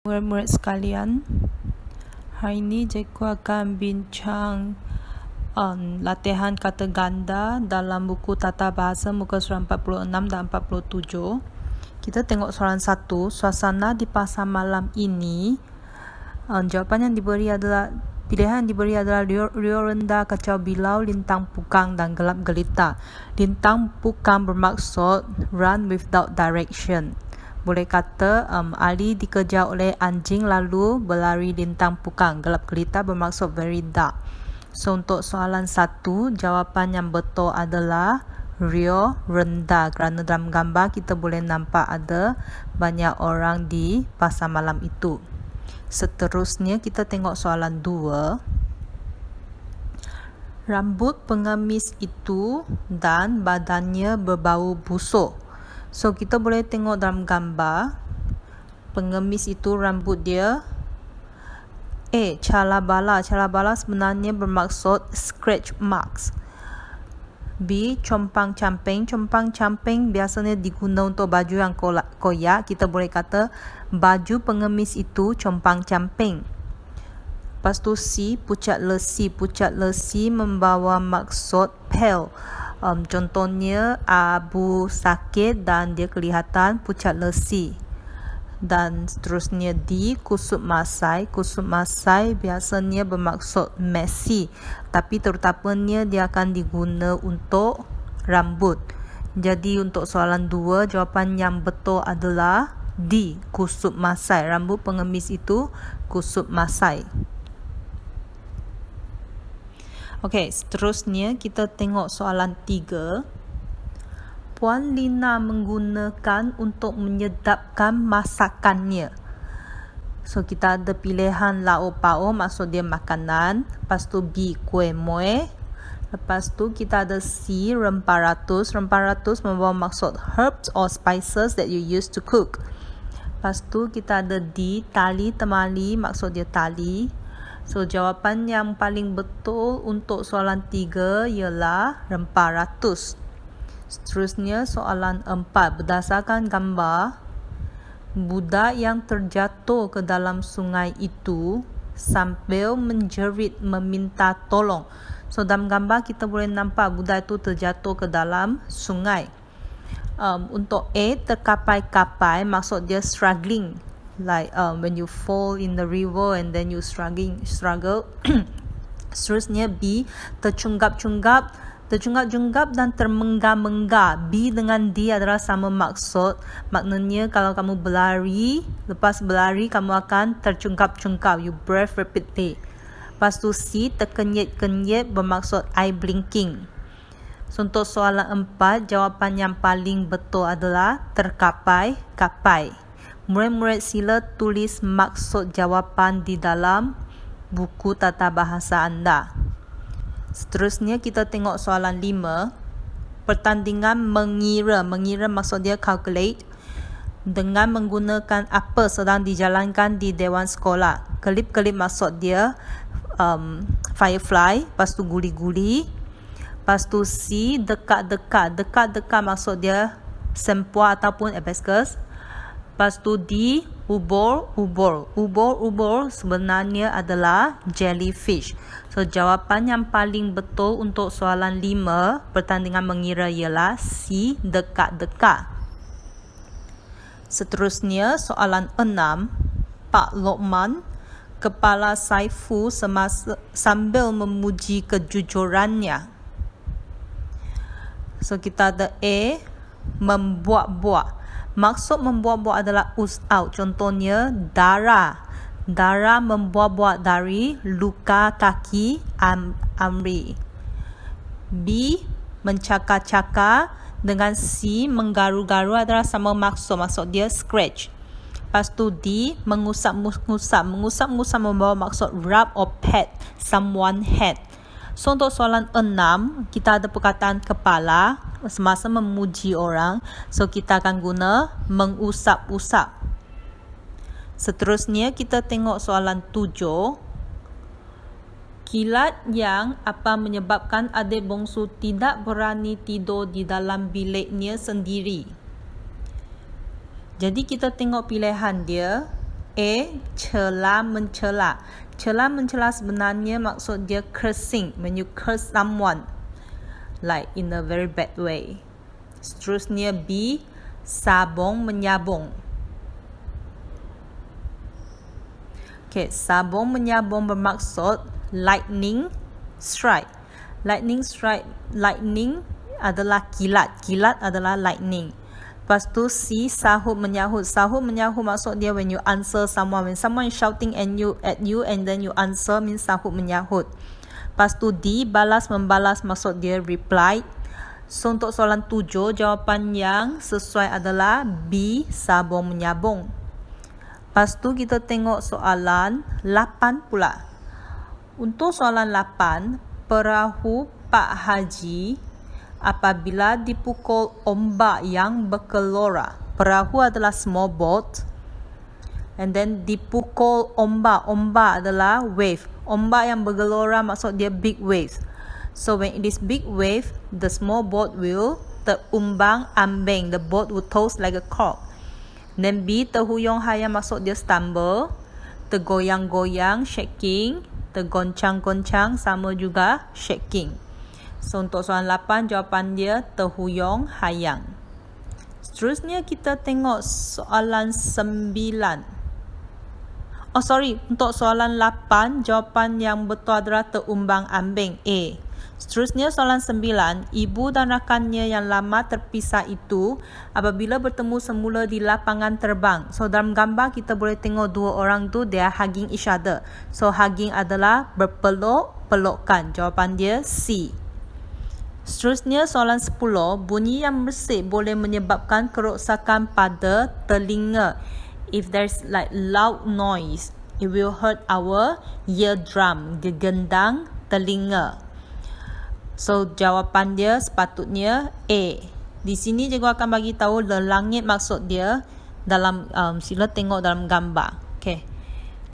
Murid-murid sekalian, hari ini cikgu akan bincang latihan kata ganda dalam buku Tata Bahasa muka surat 46 dan 47. Kita tengok soalan 1. Suasana di pasar malam ini, jawapan yang diberi adalah pilihan yang diberi adalah rio rendah, kacau bilau, lintang pukang dan gelap gelita. Lintang pukang bermaksud run without direction. Boleh kata Ali dikejar oleh anjing lalu berlari lintang pukang. Gelap gelita bermaksud very dark. So untuk soalan 1, jawapan yang betul adalah rio rendah, kerana dalam gambar kita boleh nampak ada banyak orang di pasar malam itu. Seterusnya kita tengok soalan 2. Rambut pengemis itu dan badannya berbau busuk. So kita boleh tengok dalam gambar, pengemis itu rambut dia calabala. Calabala sebenarnya bermaksud scratch marks. B, compang-camping. Compang-camping biasanya digunakan untuk baju yang koyak. Kita boleh kata baju pengemis itu compang-camping. Lepas tu C, pucat lesi. Pucat lesi membawa maksud pale. Contohnya Abu sakit dan dia kelihatan pucat lesi. Dan seterusnya D, kusut masai. Kusut masai biasanya bermaksud messy, tapi terutamanya dia akan diguna untuk rambut. Jadi untuk soalan 2, jawapan yang betul adalah D, kusut masai. Rambut pengemis itu kusut masai. Okey, seterusnya kita tengok soalan 3. Puan Lina menggunakan untuk menyedapkan masakannya. So kita ada pilihan lau pao, maksud dia makanan. Lepas tu B, kuih muih. Lepas tu kita ada C, rempah ratus. Rempah ratus membawa maksud herbs or spices that you use to cook. Lepas tu kita ada D, tali temali, maksud dia tali. So jawapan yang paling betul untuk soalan 3 ialah rempah ratus. Seterusnya soalan 4. Berdasarkan gambar, budak yang terjatuh ke dalam sungai itu sambil menjerit meminta tolong. So dalam gambar kita boleh nampak budak itu terjatuh ke dalam sungai. Untuk A, terkapai-kapai, maksud dia struggling. Like when you fall in the river and then you struggle. Seterusnya B, tercunggap-cunggap dan termenggah-menggah. B dengan D adalah sama maksud. Maknanya kalau kamu berlari, lepas berlari kamu akan tercunggap-cunggap. You breathe rapidly. Lepas tu C, terkenyit-kenyit bermaksud eye blinking. So untuk soalan 4, jawapan yang paling betul adalah terkapai-kapai. Murid-murid sila tulis maksud jawapan di dalam buku tata bahasa anda. Seterusnya kita tengok soalan 5. Pertandingan mengira. Mengira maksud dia calculate. Dengan menggunakan apa sedang dijalankan di dewan sekolah. Kelip-kelip maksud dia firefly. Lepas tu guli-guli. Lepas tu C, dekat-dekat. Dekat-dekat maksud dia sempua ataupun abacus. Lepas tu D, ubur-ubur. Ubur-ubur sebenarnya adalah jellyfish. So jawapan yang paling betul untuk soalan 5, pertandingan mengira, ialah C, dekat-dekat. Seterusnya soalan 6. Pak Lokman, kepala Saifu sambil memuji kejujurannya. So kita ada A, membuat-buat. Maksud membuat-buat adalah ooze out. Contohnya darah. Darah membuat-buat dari luka kaki Amri. B, mencakar-cakar. Dengan C, menggaru-garu adalah sama maksud. Maksud dia scratch. Lepas tu D, mengusap-ngusap. Mengusap-ngusap membawa maksud rub or pat someone head. So untuk soalan 6, kita ada perkataan kepala semasa memuji orang. So kita akan guna mengusap-usap. Seterusnya kita tengok soalan 7. Kilat yang apa menyebabkan adik bongsu tidak berani tidur di dalam biliknya sendiri. Jadi kita tengok pilihan dia. A. Cela mencela. Cela mencela sebenarnya maksud dia cursing, when you curse someone like in a very bad way. Seterusnya B. Sabong menyabong. Okay, sabong menyabong bermaksud lightning strike. Lightning strike, lightning adalah kilat. Kilat adalah lightning. Lepas tu C. Sahut menyahut. Sahut menyahut maksud dia when you answer someone. When someone is shouting at you and then you answer means sahut menyahut. Lepas tu D. Balas membalas maksud dia reply. So untuk soalan 7, jawapan yang sesuai adalah B. Sabong menyabong. Lepas tu kita tengok soalan 8 pula. Untuk soalan 8, perahu Pak Haji apabila dipukul ombak yang bergelora. Perahu adalah small boat. And then dipukul ombak. Ombak adalah wave. Ombak yang bergelora maksud dia big wave. So when it is big wave, the small boat will terumbang-ambing. The boat will toss like a cork. Then B. Terhuyung hayam maksud dia stumble. Tergoyang-goyang, shaking. Tergoncang-goncang sama juga shaking. So untuk soalan 8, jawapan dia terhuyung hayang. Seterusnya kita tengok soalan 9. Untuk soalan 8, jawapan yang betul adalah terumbang-ambing, A. Seterusnya soalan 9, ibu dan rakannya yang lama terpisah itu apabila bertemu semula di lapangan terbang. So dalam gambar kita boleh tengok dua orang tu, they are hugging each other. So hugging adalah berpeluk-pelukan. Jawapan dia C. Seterusnya soalan 10, bunyi yang bersih boleh menyebabkan kerosakan pada telinga. If there's like loud noise, it will hurt our eardrum, gegendang telinga. So jawapan dia sepatutnya A. Di sini cikgu akan bagi tahu the langit maksud dia dalam sila tengok dalam gambar.